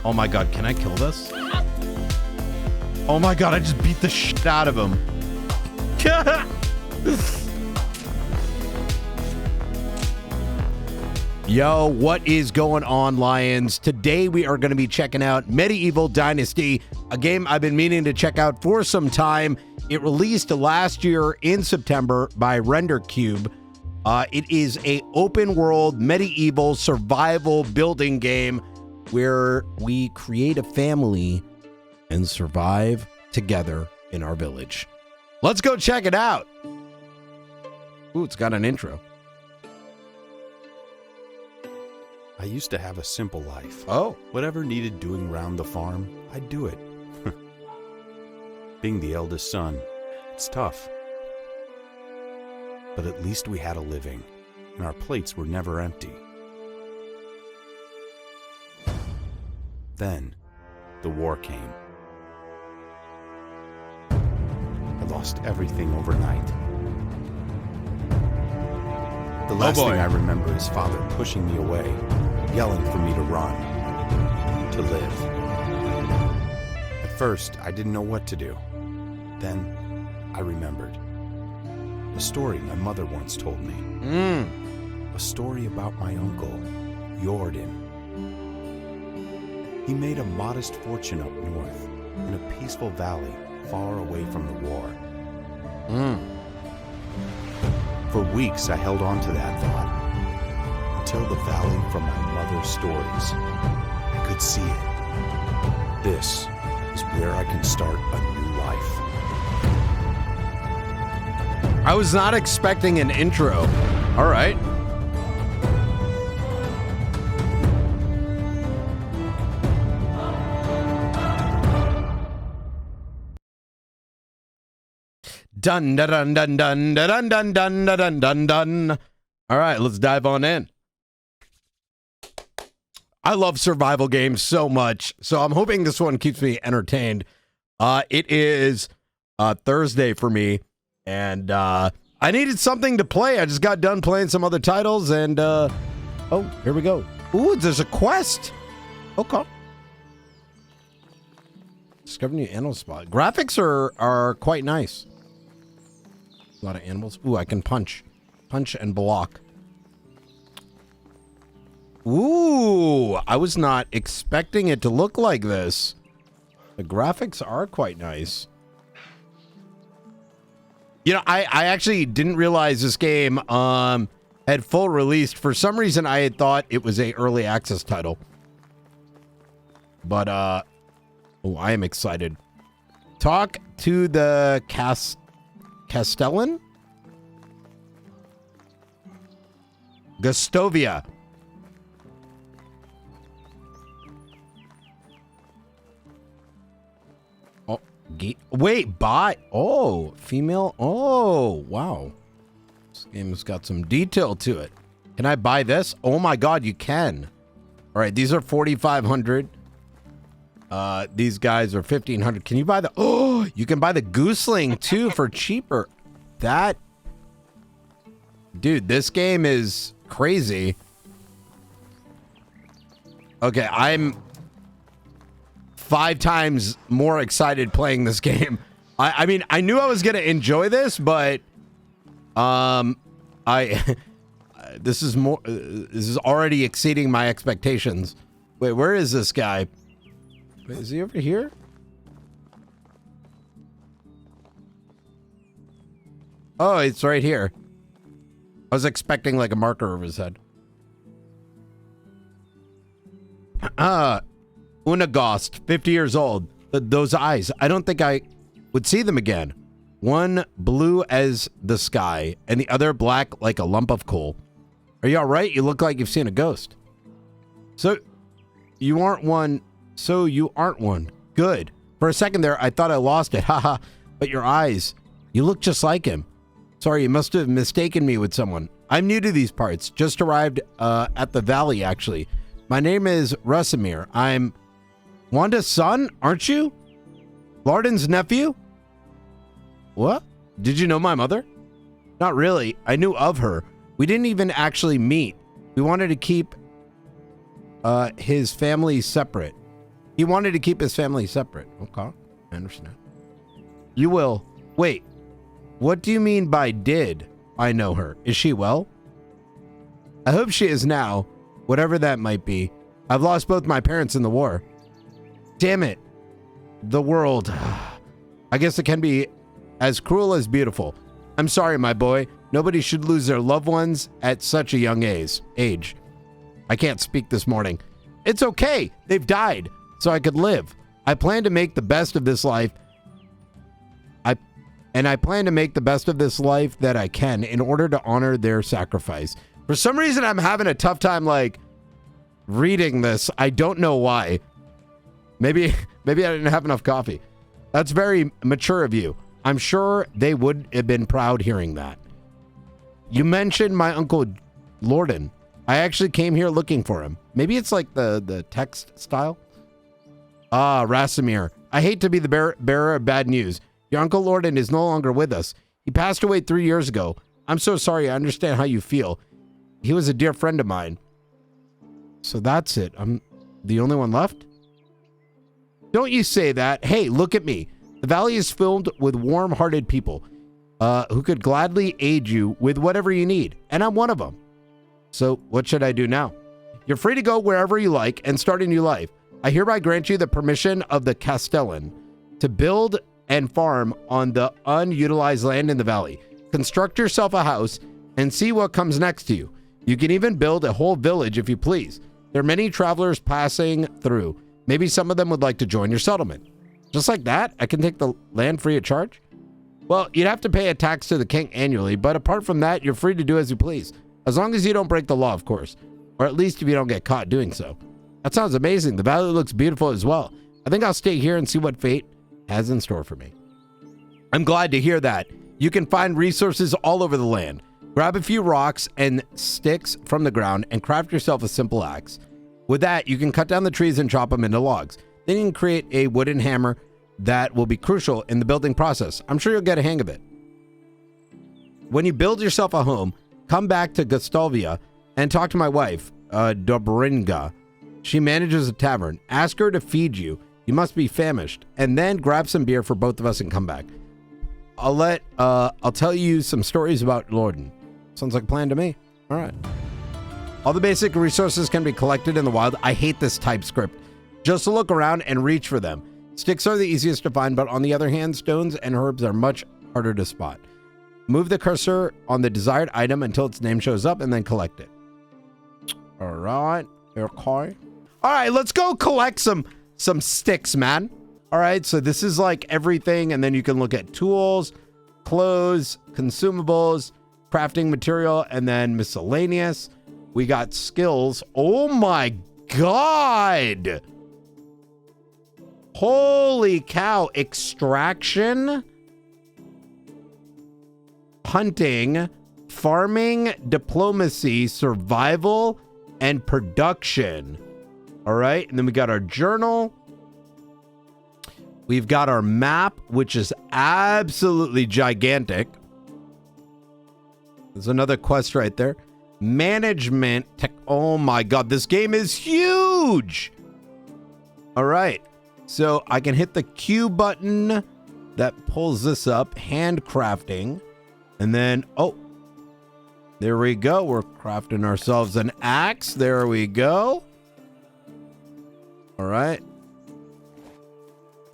Oh my god, can I kill this? Oh my god, I just beat the shit out of him. Yo, what is going on, Lions? Today we are going to be checking out Medieval Dynasty, a game I've been meaning to check out for some time. It released last year in September by RenderCube. It is a open world medieval survival building game where we create a family and survive together in our village. Let's go check it out. Ooh, it's got an intro. I used to have a simple life. Oh. Whatever needed doing round the farm, I'd do it. Being the eldest son, it's tough. But at least we had a living, and our plates were never empty. Then, the war came. I lost everything overnight. The last thing I remember is Father pushing me away, yelling for me to run, to live. At first, I didn't know what to do. Then, I remembered. A story my mother once told me. A story about my uncle, Jordan. He made a modest fortune up north, in a peaceful valley far away from the war. For weeks, I held on to that thought, until the valley from my mother's stories. I could see it. This is where I can start a new life. I was not expecting an intro. All right. Dun dun dun dun dun dun dun dun dun dun dun. All right, let's dive on in. I love survival games so much, so I'm hoping this one keeps me entertained. It is Thursday for me, and I needed something to play. I just got done playing some other titles, and oh, here we go. Ooh, there's a quest. Okay. Discover new animal spot. Graphics are quite nice. A lot of animals. Ooh, I can punch and block. Ooh, I was not expecting it to look like this. The graphics are quite nice. You know, I actually didn't realize this game had full released. For some reason, I had thought it was a early access title. But, oh, I am excited. Talk to the Castellan? Gustavia. Oh, wait, buy. Oh, female. Oh, wow. This game's got some detail to it. Can I buy this? Oh my god, you can. All right, these are 4,500. These guys are 1,500. Can you buy the... Oh, you can buy the gooseling too for cheaper. That... Dude, this game is crazy. Okay, I'm 5 times more excited playing this game. I mean, I knew I was going to enjoy this, but... this is more... this is already exceeding my expectations. Wait, where is this guy? Wait, is he over here? Oh, it's right here. I was expecting like a marker over his head. Unagost, 50 years old. Those eyes, I don't think I would see them again. One blue as the sky, and the other black like a lump of coal. Are you all right? You look like you've seen a ghost. So, you aren't one... So you aren't one. Good. For a second there, I thought I lost it. Haha. But your eyes, you look just like him. Sorry, you must have mistaken me with someone. I'm new to these parts. Just arrived at the valley, actually. My name is Rusimir. I'm Wanda's son, aren't you? Larden's nephew? What? Did you know my mother? Not really. I knew of her. We didn't even actually meet. We wanted to keep his family separate. He wanted to keep his family separate. Okay, I understand. You will. Wait, what do you mean by did I know her? Is she well? I hope she is now, whatever that might be. I've lost both my parents in the war. Damn it. The world. I guess it can be as cruel as beautiful. I'm sorry, my boy. Nobody should lose their loved ones at such a young age. I can't speak this morning. It's okay. They've died, so I could live. I plan to make the best of this life. I plan to make the best of this life that I can in order to honor their sacrifice. For some reason, I'm having a tough time, like, reading this. I don't know why. Maybe I didn't have enough coffee. That's very mature of you. I'm sure they would have been proud hearing that. You mentioned my uncle Lorden. I actually came here looking for him. Maybe it's like the text style. Ah, Rasimir. I hate to be the bearer of bad news. Your Uncle Lorden is no longer with us. He passed away 3 years ago. I'm so sorry. I understand how you feel. He was a dear friend of mine. So that's it. I'm the only one left? Don't you say that. Hey, look at me. The valley is filled with warm-hearted people who could gladly aid you with whatever you need. And I'm one of them. So what should I do now? You're free to go wherever you like and start a new life. I hereby grant you the permission of the Castellan to build and farm on the unutilized land in the valley. Construct yourself a house and see what comes next to you. You can even build a whole village if you please. There are many travelers passing through. Maybe some of them would like to join your settlement. Just like that, I can take the land free of charge? Well, you'd have to pay a tax to the king annually, but apart from that, you're free to do as you please. As long as you don't break the law, of course. Or at least if you don't get caught doing so. That sounds amazing. The valley looks beautiful as well. I think I'll stay here and see what fate has in store for me. I'm glad to hear that. You can find resources all over the land. Grab a few rocks and sticks from the ground and craft yourself a simple axe. With that, you can cut down the trees and chop them into logs. Then you can create a wooden hammer that will be crucial in the building process. I'm sure you'll get a hang of it. When you build yourself a home, come back to Gustavia and talk to my wife, Dobringa. She manages a tavern. Ask her to feed you. You must be famished. And then grab some beer for both of us and come back. I'll tell you some stories about Lorden. Sounds like a plan to me. All right. All the basic resources can be collected in the wild. I hate this TypeScript. Just look around and reach for them. Sticks are the easiest to find, but on the other hand, stones and herbs are much harder to spot. Move the cursor on the desired item until its name shows up and then collect it. All right. Okay. All right, let's go collect some sticks, man. All right, so this is like everything, and then you can look at tools, clothes, consumables, crafting material, and then miscellaneous. We got skills. Oh my God. Holy cow. Extraction, hunting, farming, diplomacy, survival, and production. All right, and then we got our journal. We've got our map, which is absolutely gigantic. There's another quest right there. Management tech. Oh my God, this game is huge. All right, so I can hit the Q button that pulls this up. Handcrafting. And then, oh, there we go. We're crafting ourselves an axe. There we go. All right.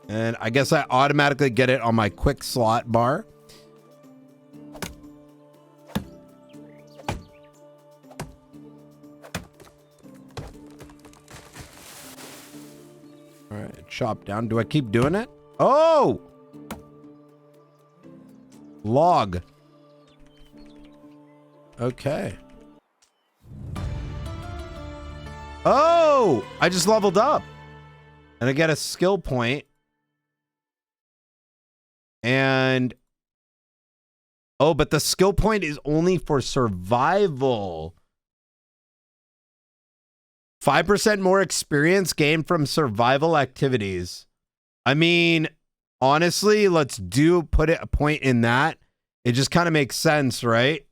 And I guess I automatically get it on my quick slot bar. All right, chop down. Do I keep doing it? Oh! Log. Okay. Oh! I just leveled up. And I get a skill point. And oh, but the skill point is only for survival. 5% more experience gained from survival activities. I mean, honestly, let's put a point in that. It just kind of makes sense, right?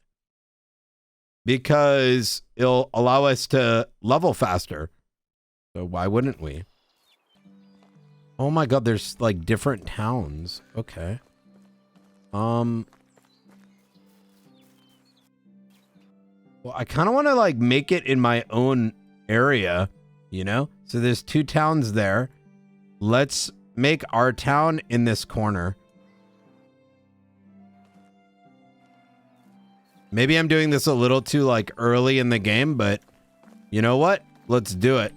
Because it'll allow us to level faster. So why wouldn't we? Oh my god, there's like different towns. Okay. Well, I kind of want to like make it in my own area, you know? So there's 2 towns there. Let's make our town in this corner. Maybe I'm doing this a little too like early in the game, but you know what? Let's do it.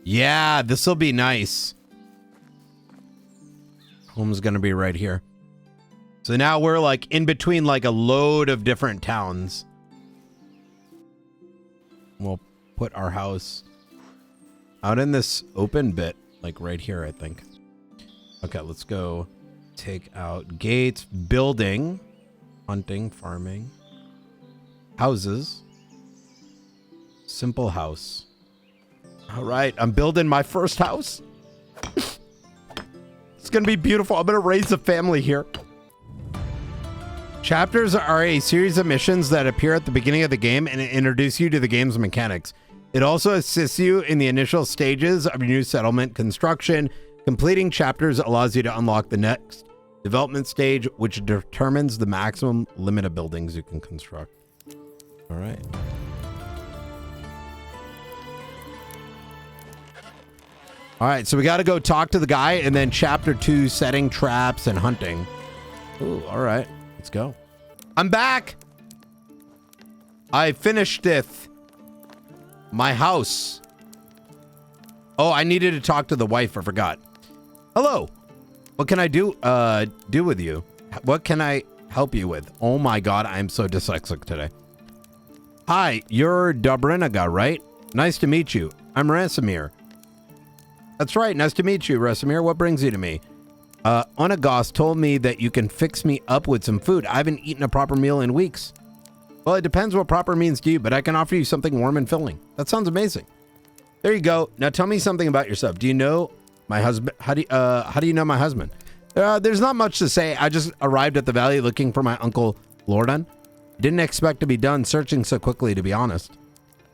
Yeah, this will be nice. Home's gonna be right here. So now we're like in between like a load of different towns. We'll put our house out in this open bit, like right here, I think. Okay, let's go take out gates, building, hunting, farming, houses, simple house. All right, I'm building my first house. It's gonna be beautiful. I'm gonna raise a family here. Chapters are a series of missions that appear at the beginning of the game and introduce you to the game's mechanics. It also assists you in the initial stages of your new settlement construction. Completing chapters allows you to unlock the next development stage, which determines the maximum limit of buildings you can construct. All right. All right, so we got to go talk to the guy, and then chapter 2, setting traps and hunting. Ooh, all right, let's go. I'm back. I finished it. My house. Oh, I needed to talk to the wife. I forgot. Hello. What can I do with you? What can I help you with? Oh my God, I'm so dyslexic today. Hi, you're Dobrinaga, right? Nice to meet you. I'm Rasimir. That's right. Nice to meet you, Rasimir. What brings you to me? Onagos told me that you can fix me up with some food. I haven't eaten a proper meal in weeks. Well, it depends what proper means to you, but I can offer you something warm and filling. That sounds amazing. There you go. Now tell me something about yourself. Do you know my husband? How do you know my husband? There's not much to say. I just arrived at the valley looking for my uncle Lordan. Didn't expect to be done searching so quickly, to be honest.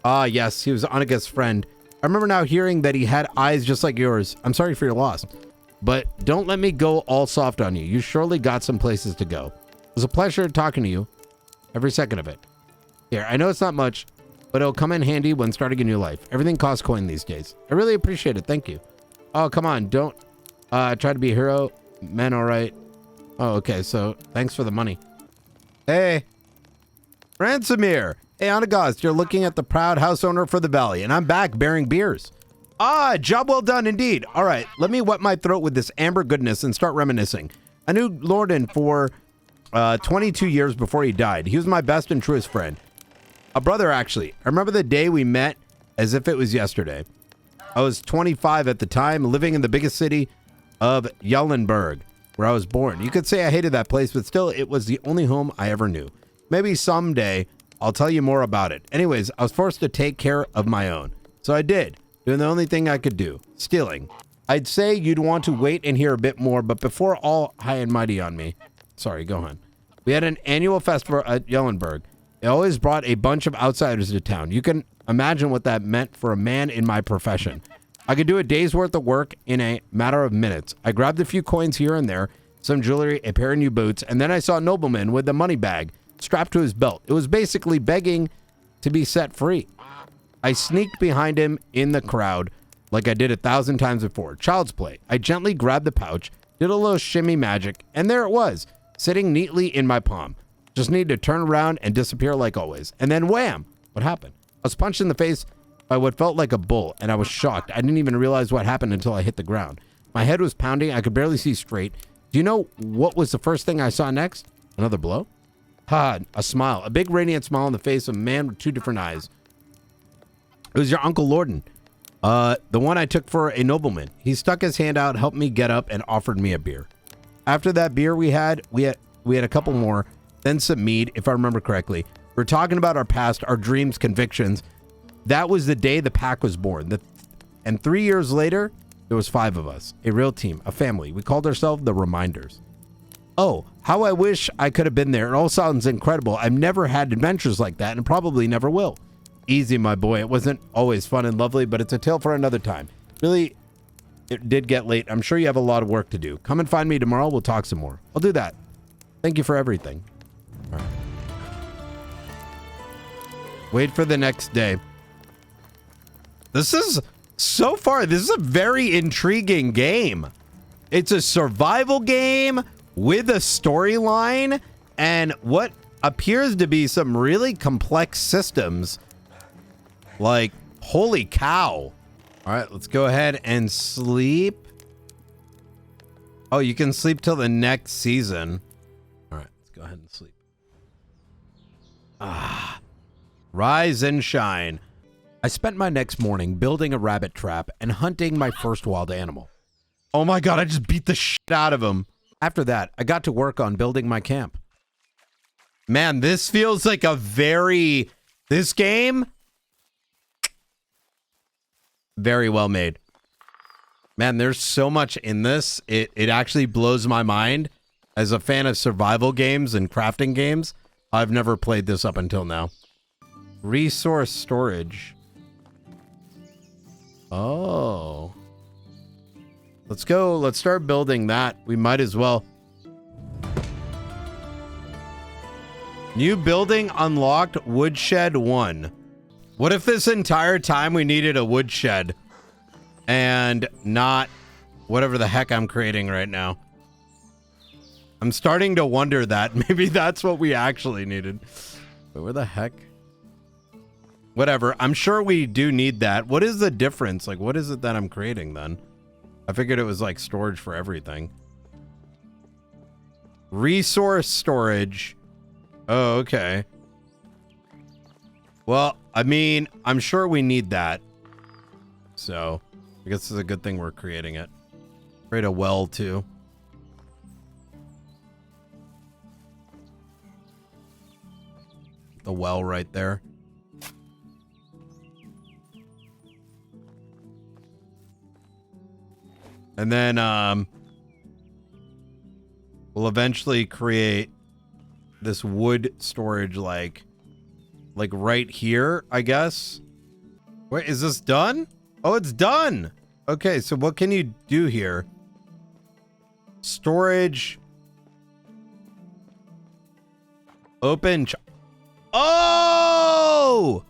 Ah, yes, he was Onagos' friend. I remember now hearing that he had eyes just like yours. I'm sorry for your loss, but don't let me go all soft on you. You surely got some places to go. It was a pleasure talking to you, every second of it. Here, I know it's not much, but it'll come in handy when starting a new life. Everything costs coin these days. I really appreciate it. Thank you. Oh, come on. Don't try to be a hero. Men, all right. Oh, okay. So thanks for the money. Hey, Ransomir. Hey, Onagos, you're looking at the proud house owner for the valley, and I'm back bearing beers. Ah, job well done indeed. All right, let me wet my throat with this amber goodness and start reminiscing. I knew Lordan for 22 years before he died. He was my best and truest friend. A brother, actually. I remember the day we met as if it was yesterday. I was 25 at the time, living in the biggest city of Yellenberg, where I was born. You could say I hated that place, but still, it was the only home I ever knew. Maybe someday I'll tell you more about it. Anyways, I was forced to take care of my own. So I did, doing the only thing I could do, stealing. I'd say you'd want to wait and hear a bit more, but before all high and mighty on me. Sorry, go on. We had an annual festival at Yellenberg. It always brought a bunch of outsiders to town. You can imagine what that meant for a man in my profession. I could do a day's worth of work in a matter of minutes. I grabbed a few coins here and there, some jewelry, a pair of new boots, and then I saw a nobleman with a money bag strapped to his belt. It was basically begging to be set free. I sneaked behind him in the crowd like I did 1,000 times before. Child's play. I gently grabbed the pouch, did a little shimmy magic, and there it was, sitting neatly in my palm. Just needed to turn around and disappear like always. And then wham! What happened? I was punched in the face by what felt like a bull, and I was shocked. I didn't even realize what happened until I hit the ground. My head was pounding. I could barely see straight. Do you know what was the first thing I saw next? Another blow? Ha, a smile. A big radiant smile on the face of a man with 2 different eyes. It was your Uncle Lordan. The one I took for a nobleman. He stuck his hand out, helped me get up, and offered me a beer. After that beer we had a couple more, then some mead, if I remember correctly. We're talking about our past, our dreams, convictions. That was the day the pack was born. And 3 years later, there was 5 of us. A real team, a family. We called ourselves the Reminders. Oh, how I wish I could have been there. It all sounds incredible. I've never had adventures like that and probably never will. Easy, my boy. It wasn't always fun and lovely, but it's a tale for another time. Really, It did get late. I'm sure you have a lot of work to do. Come and find me tomorrow. We'll talk some more. I'll do that. Thank you for everything. All right. Wait for the next day. This is, so far, this is a very intriguing game. It's a survival game with a storyline and what appears to be some really complex systems. Like, holy cow. All right, let's go ahead and sleep. Oh, you can sleep till the next season. All right, let's go ahead and sleep. Ah, rise and shine. I spent my next morning building a rabbit trap and hunting my first wild animal. Oh my God, I just beat the shit out of him. After that, I got to work on building my camp. Man, this feels like a very, this game, very well made. Man, there's so much in this. It actually blows my mind. As a fan of survival games and crafting games, I've never played this up until now. Resource storage. Oh. Let's go. Let's start building that. We might as well. New building unlocked. Woodshed 1. What if this entire time we needed a woodshed and not whatever the heck I'm creating right now? I'm starting to wonder that. Maybe that's what we actually needed. But where the heck? Whatever. I'm sure we do need that. What is the difference? Like, what is it that I'm creating then? I figured it was like storage for everything. Resource storage. Oh, okay. Well, I mean, I'm sure we need that. So, I guess it's a good thing we're creating it. Create a well, too. The well right there. And then, we'll eventually create this wood storage, like right here, I guess. Wait, is this done? Oh, it's done. Okay, so what can you do here? Storage. Open. Oh!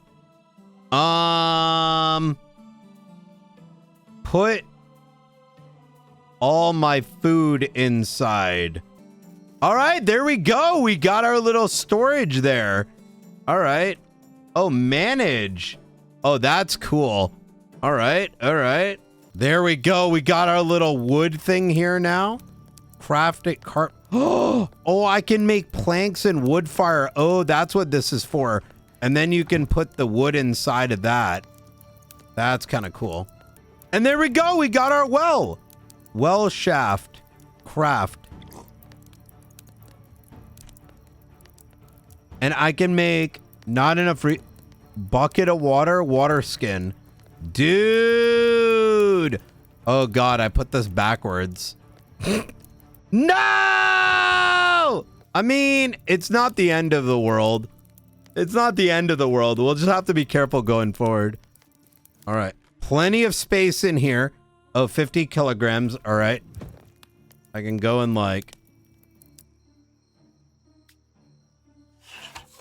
Put all my food inside. All right, there we go. We got our little storage there. All right. Oh, manage. Oh, that's cool. All right. All right. There we go. We got our little wood thing here now. Craft it. Oh, I can make planks and wood fire. Oh, that's what this is for. And then you can put the wood inside of that. That's kind of cool. And there we go. We got our well. Well shaft. Craft. And I can make not enough bucket of water, water skin. Dude. Oh God, I put this backwards. No! I mean, it's not the end of the world. It's not the end of the world. We'll just have to be careful going forward. All right. Plenty of space in here. Oh, 50 kilograms. All right. I can go and like...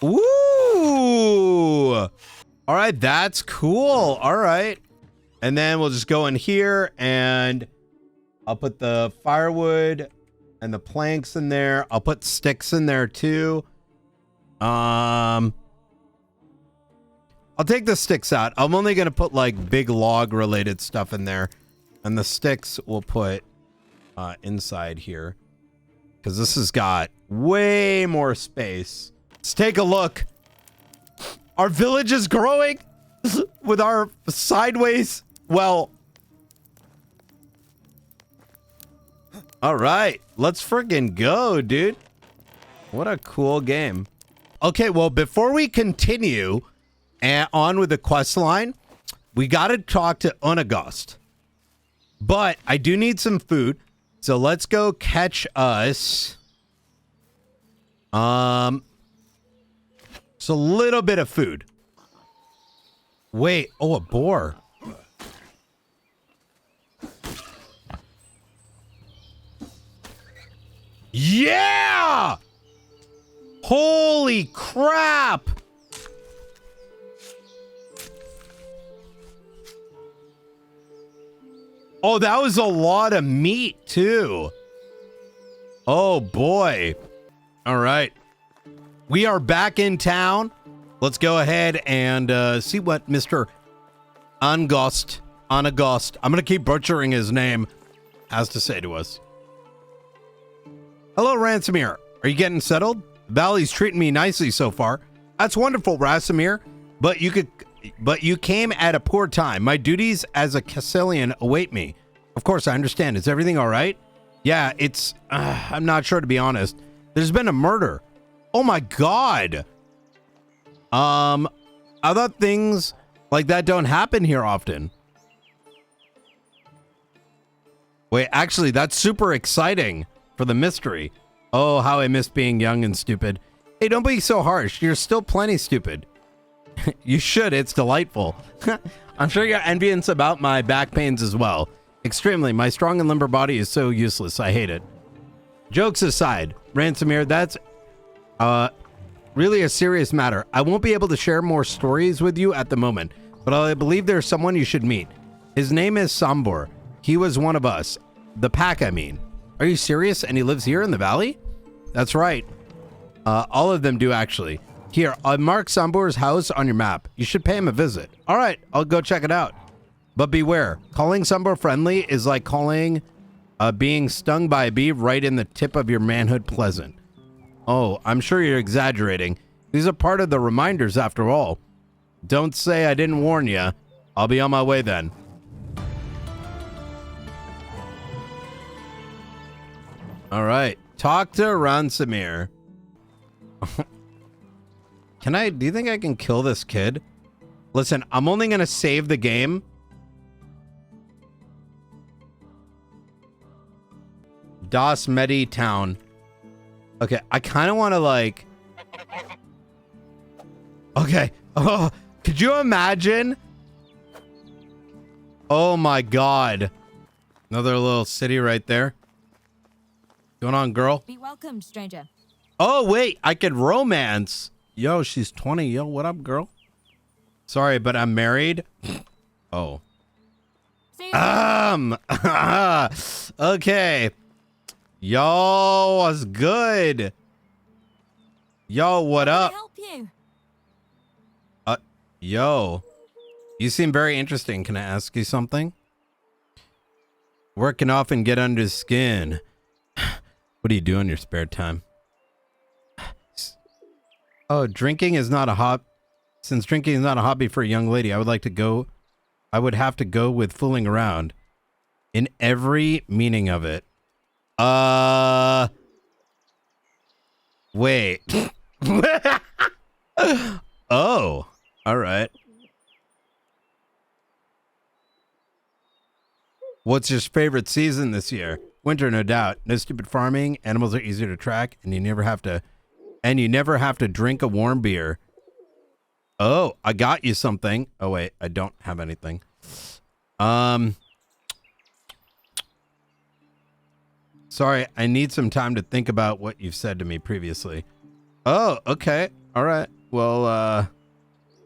Ooh! All right, that's cool. All right. And then we'll just go in here and I'll put the firewood and the planks in there. I'll put sticks in there too. I'll take the sticks out. I'm only going to put like big log related stuff in there. And the sticks we'll put inside here. Because this has got way more space. Let's take a look. Our village is growing with our sideways. Well, all right, let's friggin' go, dude. What a cool game. Okay, well, before we continue on with the quest line, we got to talk to Unagast. But I do need some food, so let's go catch us. It's a little bit of food. Wait, oh, a boar. Yeah! Holy crap! Oh, that was a lot of meat, too. Oh, boy. All right. We are back in town. Let's go ahead and see what Mr. Angost, I'm going to keep butchering his name, has to say to us. Hello, Ransomir. Are you getting settled? Valley's treating me nicely so far. That's wonderful, Ransomir. But you came at a poor time. My duties as a Castellan await me. Of course, I understand. Is everything all right? Yeah, it's... I'm not sure, to be honest. There's been a murder. Oh, my God. I thought things like that don't happen here often. Wait, actually, that's super exciting for the mystery. Oh, how I miss being young and stupid. Hey, don't be so harsh. You're still plenty stupid. You should. It's delightful. I'm sure you're envious about my back pains as well. Extremely. My strong and limber body is so useless. I hate it. Jokes aside, Ransomir, that's really a serious matter. I won't be able to share more stories with you at the moment, but I believe there's someone you should meet. His name is Sambor. He was one of us. The pack, I mean. Are you serious? And he lives here in the valley? That's right. All of them do, actually. Here, I mark Sambor's house on your map. You should pay him a visit. All right, I'll go check it out. But beware, calling Sambor friendly is like calling being stung by a bee right in the tip of your manhood pleasant. Oh, I'm sure you're exaggerating. These are part of the reminders after all. Don't say I didn't warn you. I'll be on my way then. All right, talk to Ransomir. Do you think I can kill this kid? Listen, I'm only going to save the game. dasMEHDI town. Okay, I kind of want to like... Okay. Oh, could you imagine? Oh my God. Another little city right there. What's going on, girl? Be welcome, stranger. Oh, wait, I could romance. Yo, she's 20. Yo, what up, girl? Sorry, but I'm married. Oh. Okay. Yo, what's good? Yo, what up? Help you? Yo. You seem very interesting. Can I ask you something? Working off and get under the skin. What do you do in your spare time? Oh, drinking is not a hobby. Since drinking is not a hobby for a young lady, I would have to go with fooling around in every meaning of it. Wait. Oh, all right. What's your favorite season this year? Winter, no doubt. No stupid farming. Animals are easier to track, and you never have to drink a warm beer. Oh, I got you something. Oh wait, I don't have anything. Sorry, I need some time to think about what you've said to me previously. Oh, okay. All right. Well,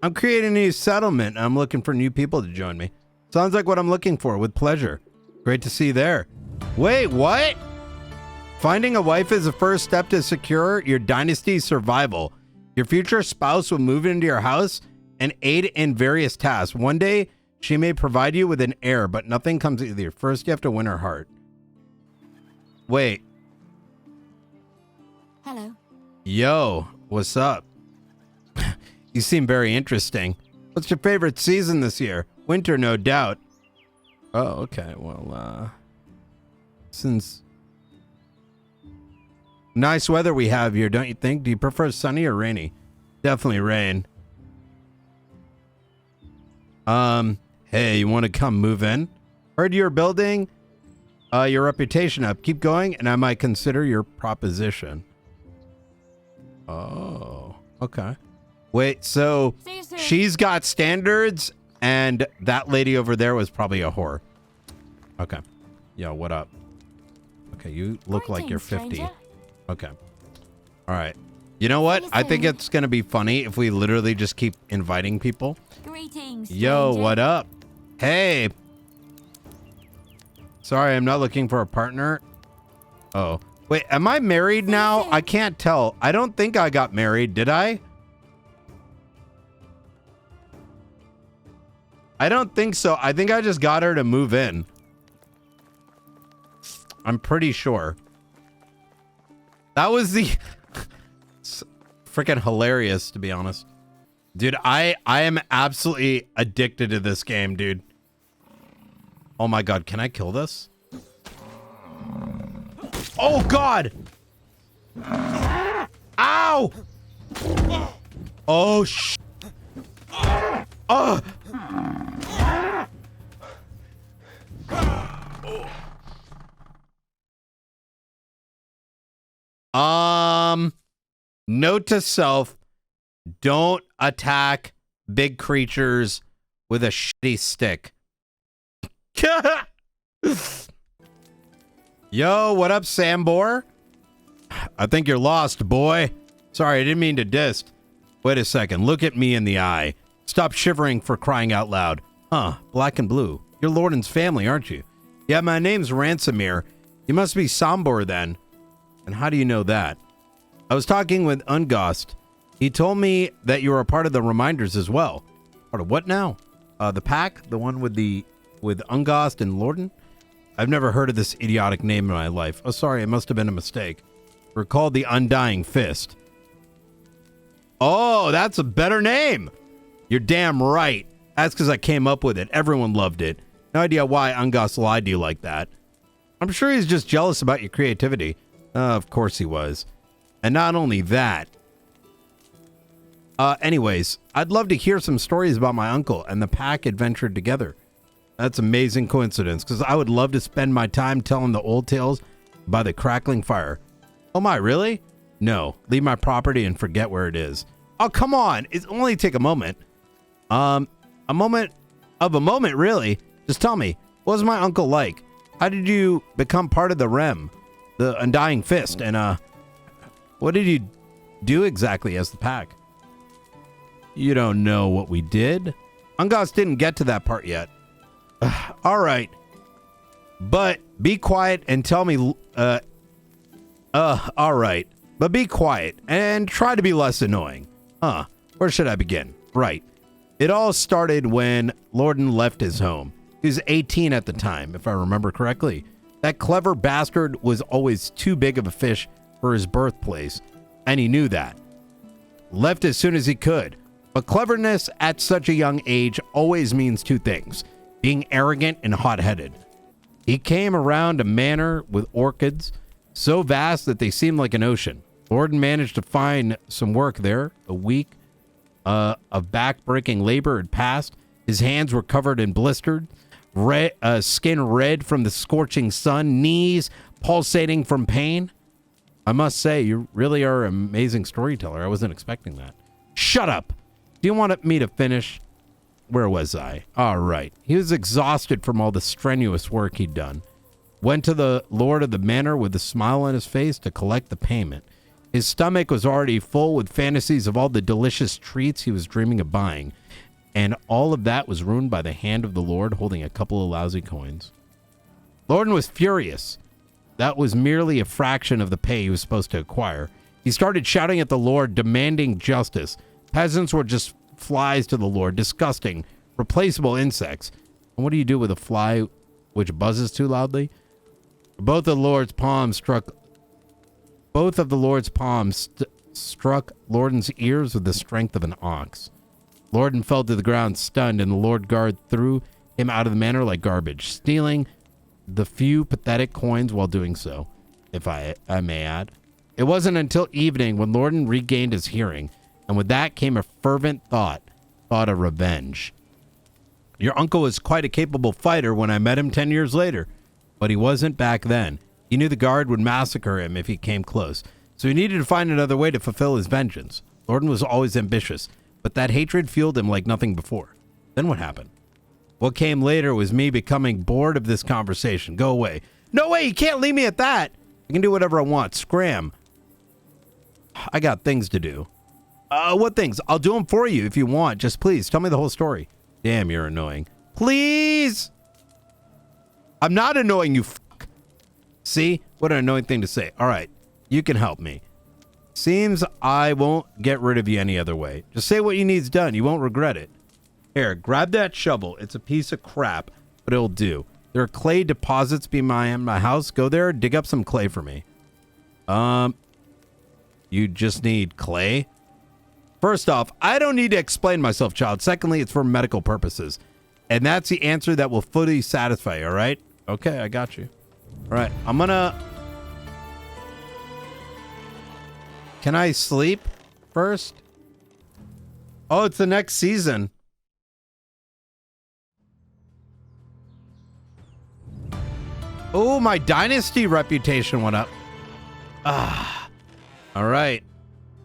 I'm creating a new settlement. I'm looking for new people to join me. Sounds like what I'm looking for. With pleasure. Great to see you there. Wait, what? Finding a wife is the first step to secure your dynasty's survival. Your future spouse will move into your house and aid in various tasks. One day, she may provide you with an heir, but nothing comes easier. First, you have to win her heart. Wait. Hello. Yo, what's up? You seem very interesting. What's your favorite season this year? Winter, no doubt. Oh, okay. Well, since nice weather we have here, don't you think? Do you prefer sunny or rainy? Definitely rain. Hey, you want to come move in? Heard you're building your reputation up. Keep going, and I might consider your proposition. Oh, okay. Wait, so she's got standards, and that lady over there was probably a whore. Okay. Yo, what up? Okay, you look like you're 50. Okay. All right. You know what? I think it's going to be funny if we literally just keep inviting people. Greetings, Yo, stranger. what up? Hey. Sorry, I'm not looking for a partner. Oh. Wait, am I married now? I can't tell. I don't think I got married. Did I? I don't think so. I think I just got her to move in. I'm pretty sure. That was the freaking hilarious, to be honest. Dude, I am absolutely addicted to this game, dude. Oh my god, can I kill this? Oh god! Ow! Oh sh! Oh! Note to self, don't attack big creatures with a shitty stick. Yo, what up, Sambor? I think you're lost, boy. Sorry, I didn't mean to diss. Wait a second, look at me in the eye. Stop shivering for crying out loud. Huh, black and blue. You're Lordan's family, aren't you? Yeah, my name's Ransomir. You must be Sambor then. And how do you know that? I was talking with Ungost. He told me that you were a part of the Reminders as well. Part of what now? The pack? The one with Ungost and Lordan? I've never heard of this idiotic name in my life. Oh, sorry, it must have been a mistake. We're called the Undying Fist. Oh, that's a better name. You're damn right. That's because I came up with it. Everyone loved it. No idea why Ungost lied to you like that. I'm sure he's just jealous about your creativity. Of course he was. And not only that. Anyways, I'd love to hear some stories about my uncle and the pack adventured together. That's amazing coincidence, because I would love to spend my time telling the old tales by the crackling fire. Oh my, really? No, leave my property and forget where it is. Oh, come on. It's only take a moment. A moment, really? Just tell me, what was my uncle like? How did you become part of the Rem, the Undying Fist, and what did you do exactly as the pack? You don't know what we did? Ungost didn't get to that part yet. All right. But be quiet and tell me, all right. But be quiet and try to be less annoying. Where should I begin? Right. It all started when Lordan left his home. He was 18 at the time, if I remember correctly. That clever bastard was always too big of a fish for his birthplace, and he knew that. Left as soon as he could. But cleverness at such a young age always means two things: being arrogant and hot-headed. He came around a manor with orchids so vast that they seemed like an ocean. Lordan managed to find some work there. A week of back-breaking labor had passed. His hands were covered in blisters, skin red from the scorching sun, knees pulsating from pain. I must say, you really are an amazing storyteller. I wasn't expecting that. Shut up! Do you want me to finish? Where was I? All right. He was exhausted from all the strenuous work he'd done. Went to the lord of the manor with a smile on his face to collect the payment. His stomach was already full with fantasies of all the delicious treats he was dreaming of buying. And all of that was ruined by the hand of the Lord holding a couple of lousy coins. Lordan was furious. That was merely a fraction of the pay he was supposed to acquire. He started shouting at the Lord, demanding justice. Peasants were just flies to the Lord, disgusting, replaceable insects. And what do you do with a fly which buzzes too loudly? Both of the Lord's palms struck Lordan's ears with the strength of an ox. Lordan fell to the ground stunned, and the Lord Guard threw him out of the manor like garbage, stealing the few pathetic coins while doing so, if I may add. It wasn't until evening when Lordan regained his hearing, and with that came a fervent thought of revenge. Your uncle was quite a capable fighter when I met him 10 years later, but he wasn't back then. He knew the guard would massacre him if he came close, so he needed to find another way to fulfill his vengeance. Lordan was always ambitious, but that hatred fueled him like nothing before. Then what happened? What came later was me becoming bored of this conversation. Go away. No way, you can't leave me at that. I can do whatever I want. Scram. I got things to do. What things? I'll do them for you if you want. Just please tell me the whole story. Damn, you're annoying. Please. I'm not annoying, you fuck. See? What an annoying thing to say. All right. You can help me. Seems I won't get rid of you any other way. Just say what you need's done. You won't regret it. Here, grab that shovel. It's a piece of crap, but it'll do. There are clay deposits behind my house. Go there, dig up some clay for me. You just need clay? First off, I don't need to explain myself, child. Secondly, it's for medical purposes. And that's the answer that will fully satisfy you, all right? Okay, I got you. All right, I'm gonna... Can I sleep first? Oh, it's the next season. Oh, my dynasty reputation went up. Ah. All right.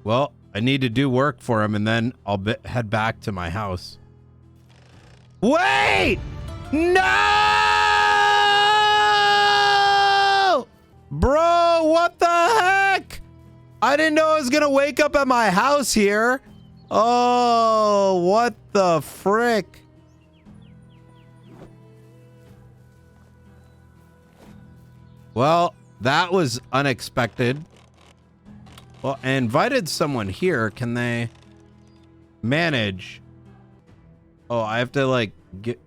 Well, I need to do work for him, and then I'll head back to my house. Wait! No! Bro, what the heck? I didn't know I was gonna wake up at my house here. Oh, what the frick? Well, that was unexpected. Well, I invited someone here. Can they manage? Oh, I have to like get...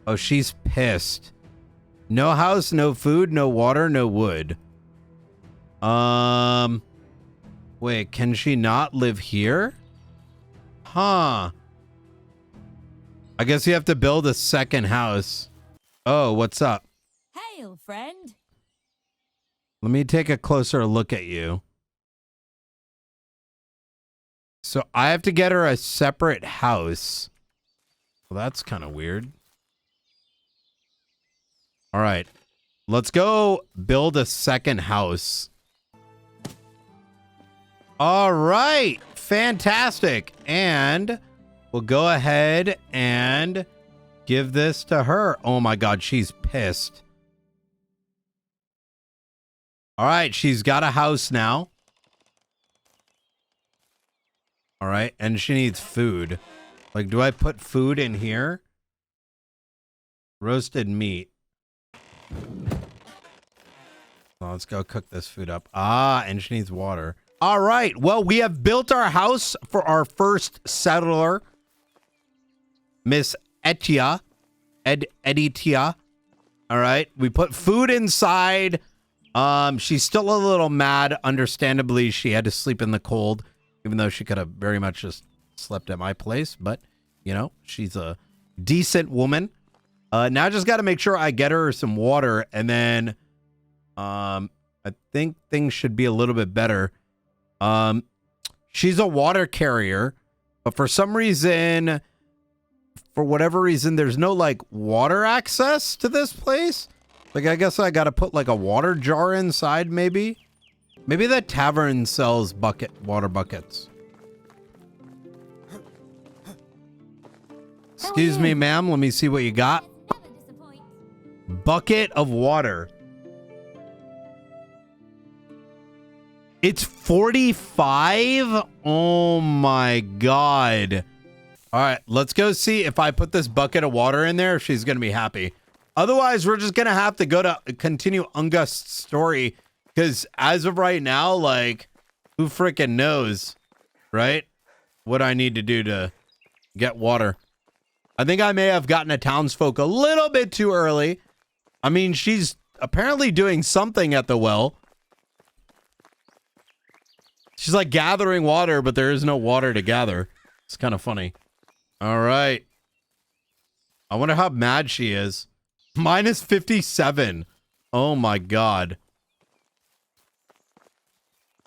Oh, she's pissed. No house, no food, no water, no wood. Wait, can she not live here? Huh. I guess you have to build a second house. Oh, what's up? Hail, friend. Let me take a closer look at you. So I have to get her a separate house. Well, that's kind of weird. All right. Let's go build a second house. All right. Fantastic. And we'll go ahead and give this to her. Oh my God, she's pissed. All right, she's got a house now. All right, and she needs food. Like, do I put food in here? Roasted meat. Well, let's go cook this food up. Ah, and she needs water. All right, well, we have built our house for our first settler, Miss Etia. Editia. All right, we put food inside. She's still a little mad. Understandably, she had to sleep in the cold, even though she could have very much just slept at my place. But, you know, she's a decent woman. Now I just got to make sure I get her some water, and then I think things should be a little bit better. She's a water carrier, but for some reason, for whatever reason, there's no, like, water access to this place. Like, I guess I gotta put, like, a water jar inside, maybe? Maybe the tavern sells water buckets. Excuse me, ma'am. Let me see what you got. Bucket of water. It's 45? Oh, my God. All right, let's go see if I put this bucket of water in there, if she's gonna be happy. Otherwise, we're just going to have to go to continue Ungust's story, because as of right now, like, who freaking knows, right? What I need to do to get water. I think I may have gotten a townsfolk a little bit too early. I mean, she's apparently doing something at the well. She's like gathering water, but there is no water to gather. It's kind of funny. All right. I wonder how mad she is. Minus 57. Oh my God.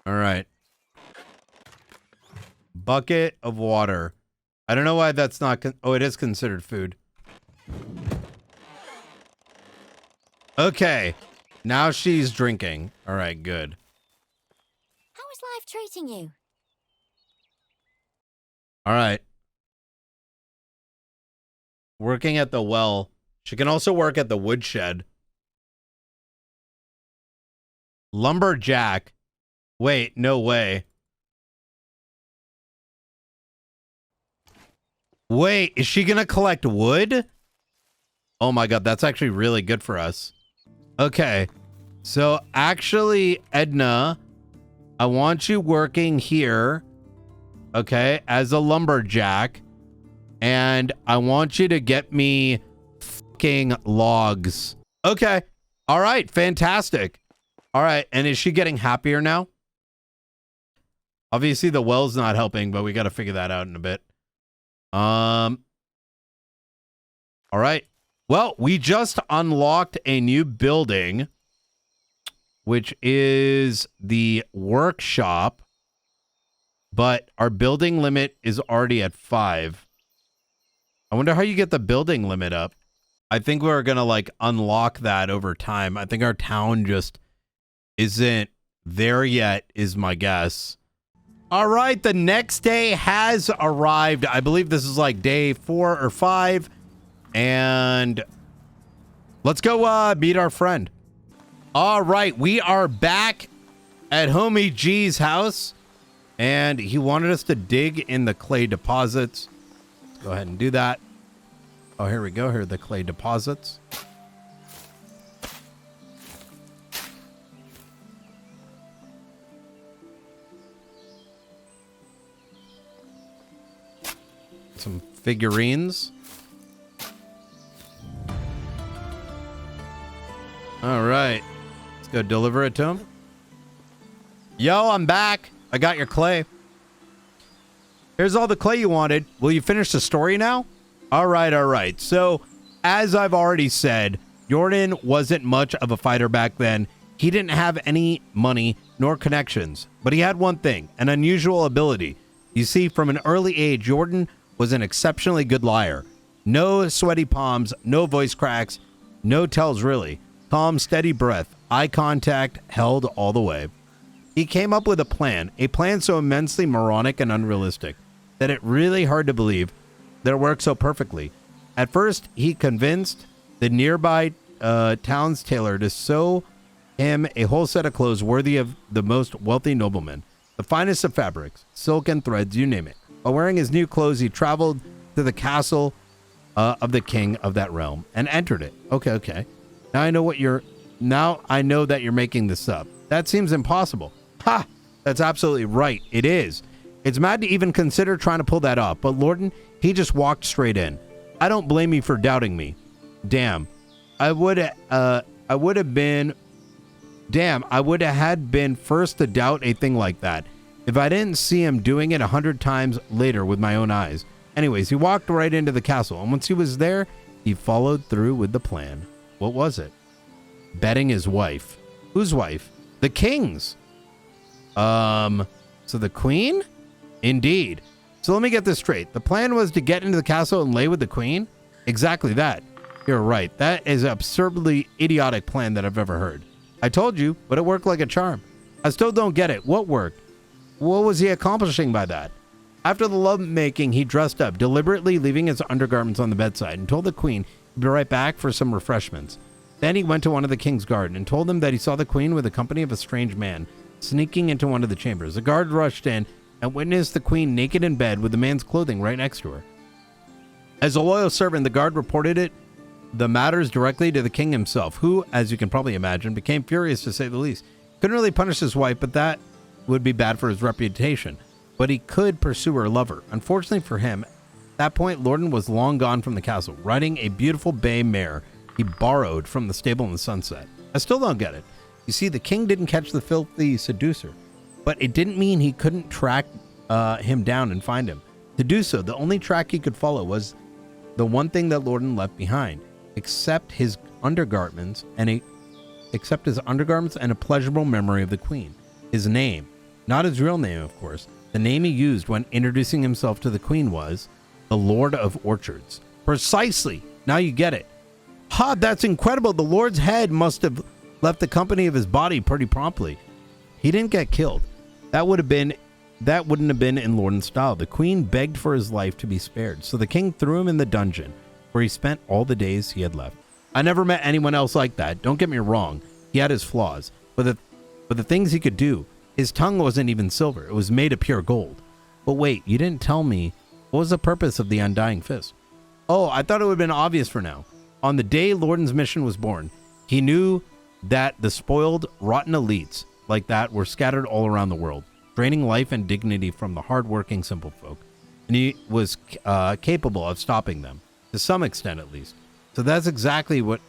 All right. Bucket of water. I don't know why that's not... Oh, it is considered food. Okay. Now she's drinking. All right, good. How is life treating you? All right. Working at the well. She can also work at the woodshed. Lumberjack. Wait, no way. Wait, is she gonna collect wood? Oh my god, that's actually really good for us. Okay, so actually, Edna, I want you working here, okay, as a lumberjack, and I want you to get me fucking logs. Okay, all right, fantastic. All right, and is she getting happier now? Obviously, the well's not helping, but we got to figure that out in a bit. All right. Well, we just unlocked a new building, which is the workshop, but our building limit is already at 5. I wonder how you get the building limit up. I think we're going to like unlock that over time. I think our town just isn't there yet, is my guess. All right, the next day has arrived. I believe this is like day 4 or 5. And let's go meet our friend. All right, we are back at Homie G's house. And he wanted us to dig in the clay deposits. Let's go ahead and do that. Oh, here we go. Here are the clay deposits. Some figurines. All right. Let's go deliver it to him. Yo, I'm back. I got your clay. Here's all the clay you wanted. Will you finish the story now? All right, all right. So, as I've already said, Jordan wasn't much of a fighter back then. He didn't have any money nor connections, but he had one thing, an unusual ability. You see, from an early age, Jordan was an exceptionally good liar. No sweaty palms, no voice cracks, no tells really. Calm, steady breath, eye contact held all the way. He came up with a plan so immensely moronic and unrealistic that it really hard to believe that it worked so perfectly. At first, he convinced the nearby town's tailor to sew him a whole set of clothes worthy of the most wealthy nobleman, the finest of fabrics, silk and threads, you name it. While wearing his new clothes, he traveled to the castle of the king of that realm and entered it. Okay. Now I know that you're making this up. That seems impossible. Ha! That's absolutely right. It is. It's mad to even consider trying to pull that off. But Lorden, he just walked straight in. I don't blame you for doubting me. Damn. I would have had been first to doubt a thing like that if I didn't see him doing it 100 times later with my own eyes. Anyways, he walked right into the castle, and once he was there, he followed through with the plan. What was it? Betting his wife. Whose wife? The king's. So the queen? Indeed. So let me get this straight. The plan was to get into the castle and lay with the queen? Exactly that. You're right. That is an absurdly idiotic plan that I've ever heard. I told you, but it worked like a charm. I still don't get it. What worked? What was he accomplishing by that? After the lovemaking, he dressed up, deliberately leaving his undergarments on the bedside, and told the queen he'd be right back for some refreshments. Then he went to one of the king's guard and told them that he saw the queen with the company of a strange man sneaking into one of the chambers. The guard rushed in and witnessed the queen naked in bed with the man's clothing right next to her. As a loyal servant, the guard reported the matters directly to the king himself, who, as you can probably imagine, became furious to say the least. Couldn't really punish his wife, but that would be bad for his reputation. But he could pursue her lover. Unfortunately for him, at that point, Lorden was long gone from the castle, riding a beautiful bay mare he borrowed from the stable in the sunset. I still don't get it. You see, the king didn't catch the filthy seducer, but it didn't mean he couldn't track him down and find him. To do so, the only track he could follow was the one thing that Lorden left behind, except his undergarments and a pleasurable memory of the queen. His name, not his real name, of course. The name he used when introducing himself to the queen was the Lord of Orchards. Precisely. Now you get it. Ha, that's incredible. The Lord's head must have left the company of his body pretty promptly. He didn't get killed. That wouldn't have been in Lorden's style. The queen begged for his life to be spared, so the king threw him in the dungeon, where he spent all the days he had left. I never met anyone else like that. Don't get me wrong. He had his flaws, but the things he could do. His tongue wasn't even silver. It was made of pure gold. But wait, you didn't tell me What was the purpose of the Undying Fist? Oh, I thought it would have been obvious for now. On the day Lordan's mission was born, he knew that the spoiled, rotten elites like that were scattered all around the world, draining life and dignity from the hard-working simple folk. And he was capable of stopping them, to some extent at least. So that's exactly what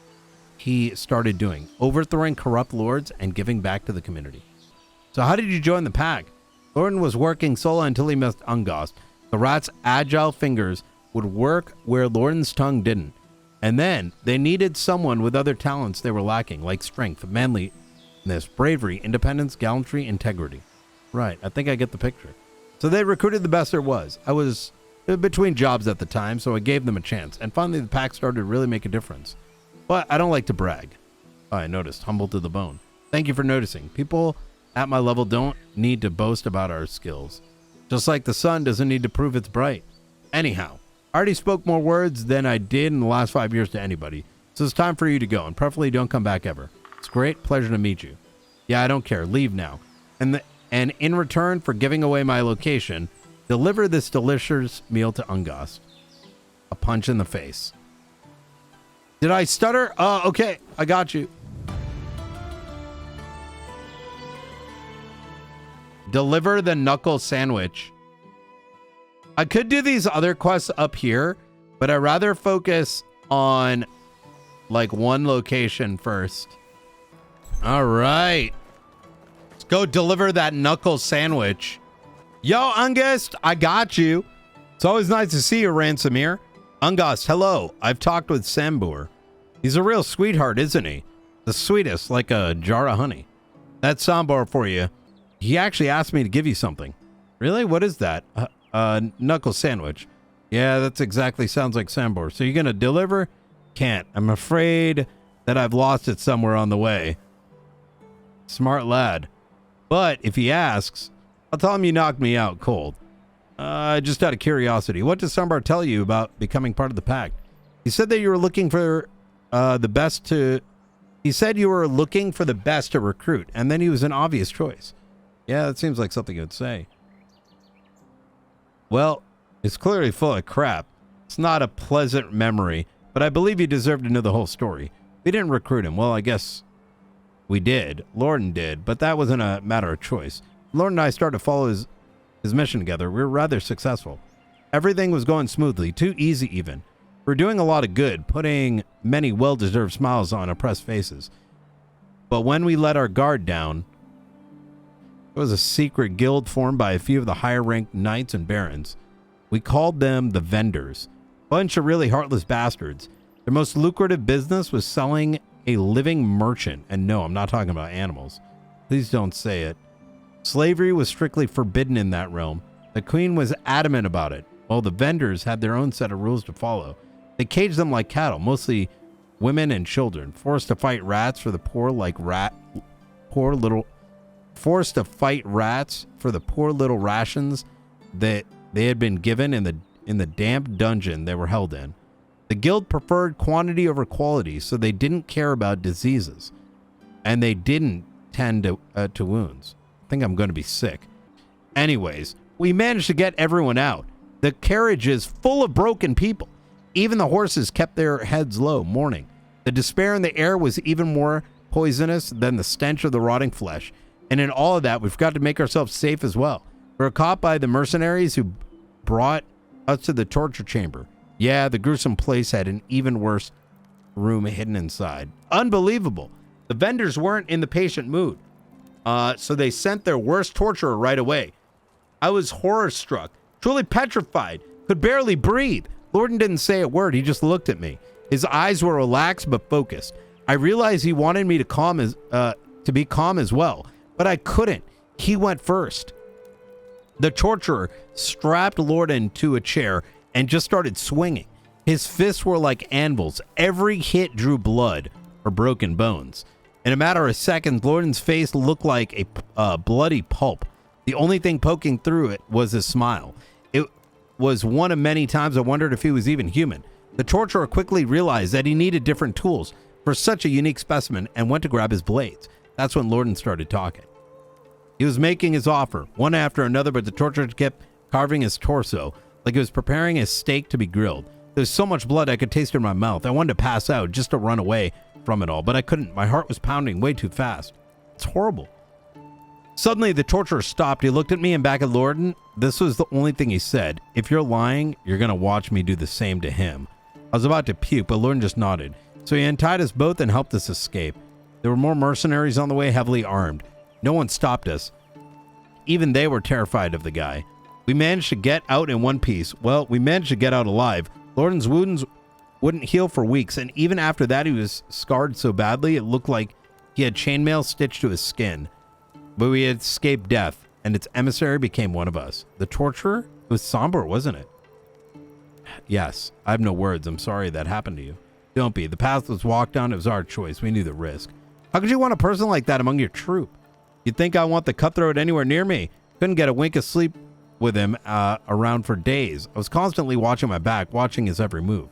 he started doing, overthrowing corrupt lords and giving back to the community. So how did you join the pack? Lordan was working solo until he met Ungast. The rat's agile fingers would work where Lordan's tongue didn't. And then they needed someone with other talents they were lacking, like strength, manliness, bravery, independence, gallantry, integrity. Right, I think I get the picture. So they recruited the best there was. I was between jobs at the time, so I gave them a chance. And finally the pack started to really make a difference. But I don't like to brag. Oh, I noticed, humble to the bone. Thank you for noticing. People at my level don't need to boast about our skills. Just like the sun doesn't need to prove it's bright. Anyhow, I already spoke more words than I did in the last 5 years to anybody. So it's time for you to go, and preferably don't come back ever. It's great, pleasure to meet you. Yeah, I don't care. Leave now. And in return for giving away my location, deliver this delicious meal to Ungast. A punch in the face. Did I stutter? Okay, I got you. Deliver the knuckle sandwich. I could do these other quests up here, but I'd rather focus on like one location first. All right. Let's go deliver that knuckle sandwich. Yo, Ungast, I got you. It's always nice to see you, Ransomir. Ungast, hello. I've talked with Sambor. He's a real sweetheart, isn't he? The sweetest, like a jar of honey. That's Sambor for you. He actually asked me to give you something. Really? What is that? Knuckle sandwich. Yeah, that's exactly sounds like Sambor. So you're going to deliver? Can't. I'm afraid that I've lost it somewhere on the way. Smart lad. But if he asks, I'll tell him you knocked me out cold. Just out of curiosity, what does Sambor tell you about becoming part of the pack? He said that you were looking for the best to... He said you were looking for the best to recruit, and then he was an obvious choice. Yeah, that seems like something he would say. Well, it's clearly full of crap. It's not a pleasant memory, but I believe you deserve to know the whole story. We didn't recruit him. Well, I guess we did. Lordan did, but that wasn't a matter of choice. Lordan and I started to follow his mission together. We were rather successful. Everything was going smoothly, too easy even. We were doing a lot of good, putting many well-deserved smiles on oppressed faces. But when we let our guard down, it was a secret guild formed by a few of the higher-ranked knights and barons. We called them the Vendors. Bunch of really heartless bastards. Their most lucrative business was selling a living merchant. And no, I'm not talking about animals. Please don't say it. Slavery was strictly forbidden in that realm. The queen was adamant about it, while the Vendors had their own set of rules to follow. They caged them like cattle, mostly women and children, forced to fight rats for the poor little rations that they had been given in the damp dungeon they were held in. The guild preferred quantity over quality, so they didn't care about diseases, and they didn't tend to wounds. I think I'm going to be sick. Anyways, we managed to get everyone out. The carriage is full of broken people. Even the horses kept their heads low, mourning. The despair in the air was even more poisonous than the stench of the rotting flesh. And in all of that, we've got to make ourselves safe as well. We were caught by the mercenaries who brought us to the torture chamber. Yeah, the gruesome place had an even worse room hidden inside. Unbelievable. The Vendors weren't in the patient mood. So they sent their worst torturer right away. I was horror-struck, truly petrified, could barely breathe. Lordan didn't say a word. He just looked at me. His eyes were relaxed but focused. I realized he wanted me to be calm as well, but I couldn't. He went first. The torturer strapped Lordan to a chair and just started swinging. His fists were like anvils. Every hit drew blood or broken bones. In a matter of seconds, Lordan's face looked like a bloody pulp. The only thing poking through it was his smile. It was one of many times I wondered if he was even human. The torturer quickly realized that he needed different tools for such a unique specimen and went to grab his blades. That's when Lordan started talking. He was making his offer, one after another, but the torturer kept carving his torso. like it was preparing a steak to be grilled. There was so much blood I could taste it in my mouth. I wanted to pass out just to run away from it all, but I couldn't. My heart was pounding way too fast. It's horrible. Suddenly, the torturer stopped. He looked at me and back at Lorden. This was the only thing he said. If you're lying, you're going to watch me do the same to him. I was about to puke, but Lorden just nodded. So he untied us both and helped us escape. There were more mercenaries on the way, heavily armed. No one stopped us. Even they were terrified of the guy. We managed to get out in one piece. Well, we managed to get out alive. Lorden's wounds wouldn't heal for weeks, and even after that, he was scarred so badly, it looked like he had chainmail stitched to his skin. But we had escaped death, and its emissary became one of us. The torturer? It was Sambor, wasn't it? Yes, I have no words. I'm sorry that happened to you. Don't be. The path was walked down. It was our choice. We knew the risk. How could you want a person like that among your troop? You'd think I want the cutthroat anywhere near me. Couldn't get a wink of sleep with him around for days. I was constantly watching my back, watching his every move.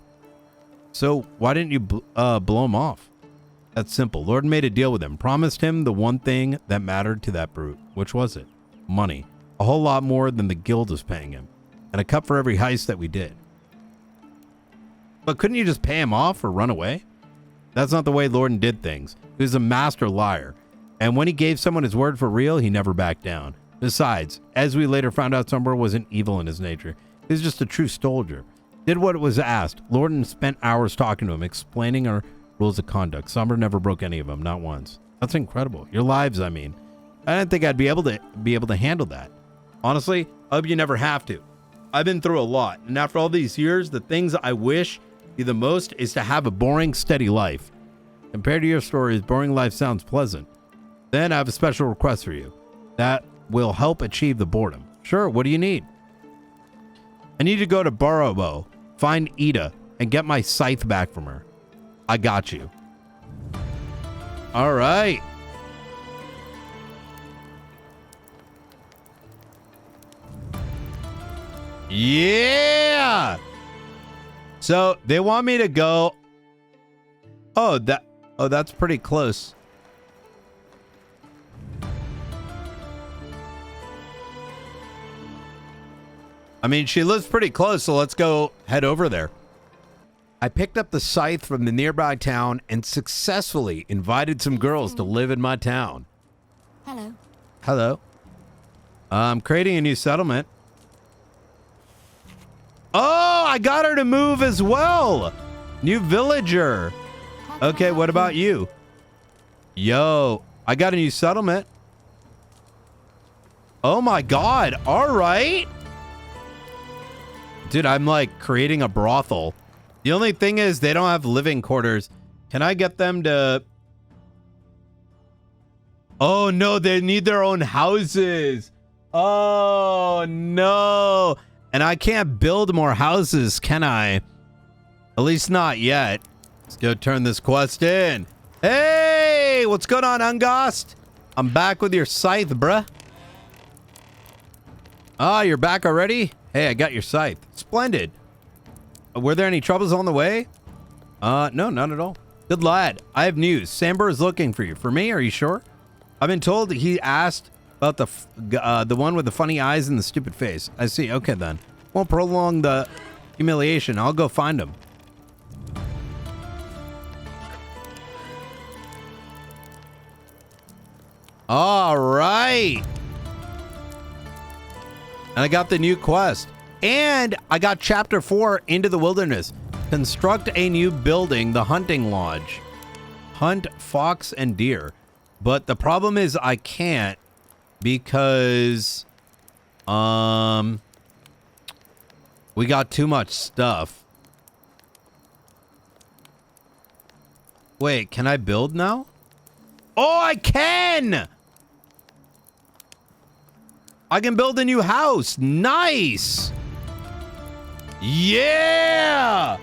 So why didn't you blow him off? That's simple. Lord made a deal with him, promised him the one thing that mattered to that brute. Which was it? Money. A whole lot more than the guild was paying him. And a cut for every heist that we did. But couldn't you just pay him off or run away? That's not the way Lorden did things. He was a master liar. And when he gave someone his word for real, he never backed down. Besides, as we later found out, Sambor wasn't evil in his nature. He was just a true soldier. Did what was asked. Lorden spent hours talking to him, explaining our rules of conduct. Sambor never broke any of them, not once. That's incredible. Your lives, I mean. I didn't think I'd be able to handle that. Honestly, I hope you never have to. I've been through a lot, and after all these years, the things I wish you the most is to have a boring, steady life. Compared to your stories, boring life sounds pleasant. Then I have a special request for you that will help achieve the boredom. Sure, what do you need? I need to go to Borobo, find Ida, and get my scythe back from her. I got you. All right. Yeah. So they want me to go. Oh, that's pretty close. I mean, she lives pretty close, so let's go head over there. I picked up the scythe from the nearby town and successfully invited some girls to live in my town. Hello. Hello. I'm creating a new settlement. Oh, I got her to move as well. New villager. Okay, what about you? Yo, I got a new settlement. Oh my God. All right. Dude, I'm like creating a brothel. The only thing is they don't have living quarters. Can I get them to... Oh no, they need their own houses. Oh no. And I can't build more houses, can I? At least not yet. Let's go turn this quest in. Hey, what's going on, Ungast? I'm back with your scythe, bruh. Ah, you're back already? Hey, I got your scythe. Splendid. Were there any troubles on the way? No, none at all. Good lad. I have news. Sambor is looking for you. For me? Are you sure? I've been told he asked about the one with the funny eyes and the stupid face. I see. Okay, then. Won't prolong the humiliation. I'll go find him. All right. And I got the new quest. And I got chapter 4, Into the Wilderness. Construct a new building, the hunting lodge. Hunt fox and deer. But the problem is I can't because we got too much stuff. Wait, can I build now? Oh, I can! I can build a new house. Nice. Yeah.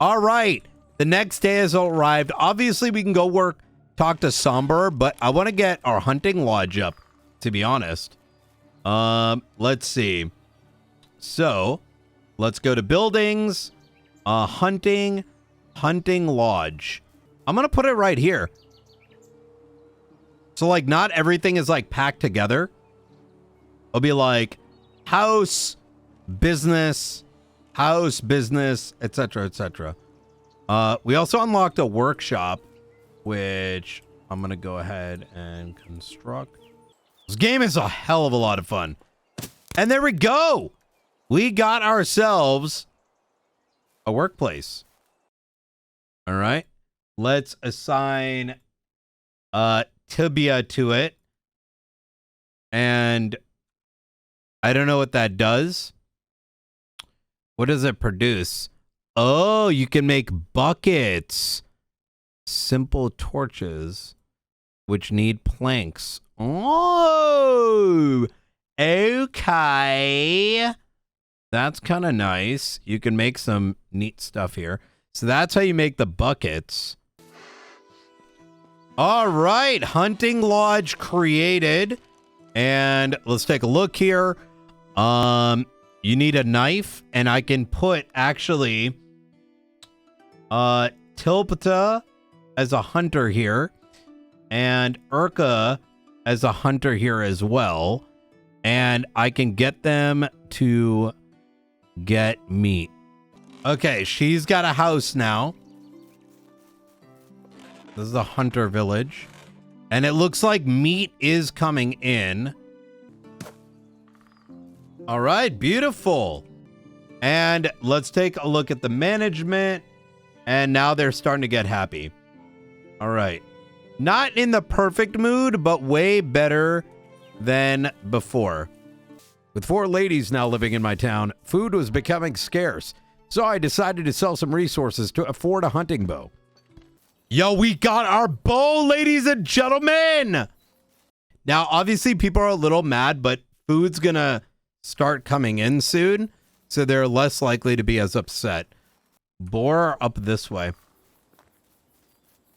All right. The next day has arrived. Obviously, we can go talk to Sambor, but I want to get our hunting lodge up, to be honest. Let's see. So, let's go to buildings, hunting lodge. I'm going to put it right here. So, like, not everything is, like, packed together. It'll be like house, business, house, business, etc., etc. We also unlocked a workshop, which I'm going to go ahead and construct. This game is a hell of a lot of fun. And there we go. We got ourselves a workplace. All right. Let's assign tibia to it. And I don't know what that does. What does it produce? Oh, you can make buckets. Simple torches, which need planks. Oh, okay. That's kind of nice. You can make some neat stuff here. So that's how you make the buckets. All right, hunting lodge created. And let's take a look here. You need a knife, and I can put actually Tilpata as a hunter here, and Urka as a hunter here as well. And I can get them to get meat. Okay, she's got a house now. This is a hunter village. And it looks like meat is coming in. All right, beautiful. And let's take a look at the management. And now they're starting to get happy. All right. Not in the perfect mood, but way better than before. With 4 ladies now living in my town, food was becoming scarce. So I decided to sell some resources to afford a hunting bow. Yo, we got our bow, ladies and gentlemen. Now, obviously, people are a little mad, but food's going to start coming in soon. So they're less likely to be as upset. Boar up this way.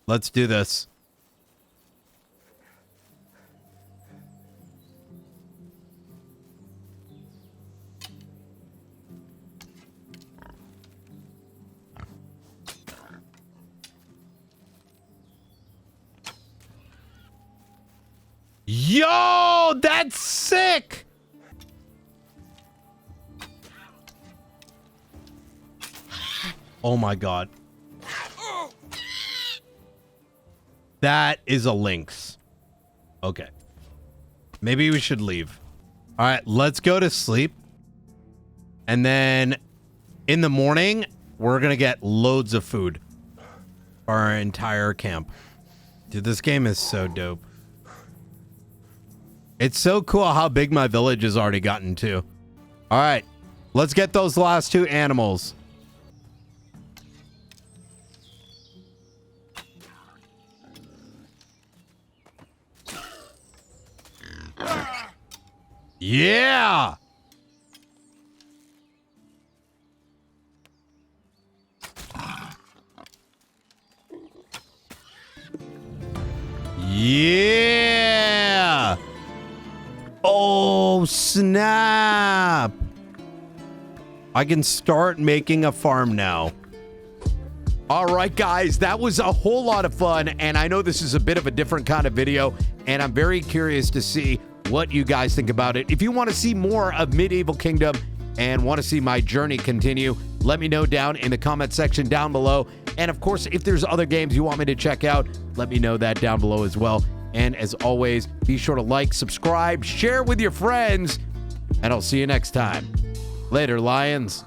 Let's do this. Yo, that's sick. Oh my God. That is a lynx. Okay. Maybe we should leave. All right, let's go to sleep. And then in the morning, we're going to get loads of food for our entire camp. Dude, this game is so dope. It's so cool how big my village has already gotten to. All right, let's get those last 2 animals. Yeah. Yeah. Oh, snap. I can start making a farm now. All right, guys, that was a whole lot of fun. And I know this is a bit of a different kind of video, and I'm very curious to see what you guys think about it. If you want to see more of Medieval Kingdom and want to see my journey continue, let me know down in the comment section down below. And of course, if there's other games you want me to check out, let me know that down below as well. And as always, be sure to like, subscribe, share with your friends, and I'll see you next time. Later, Lions.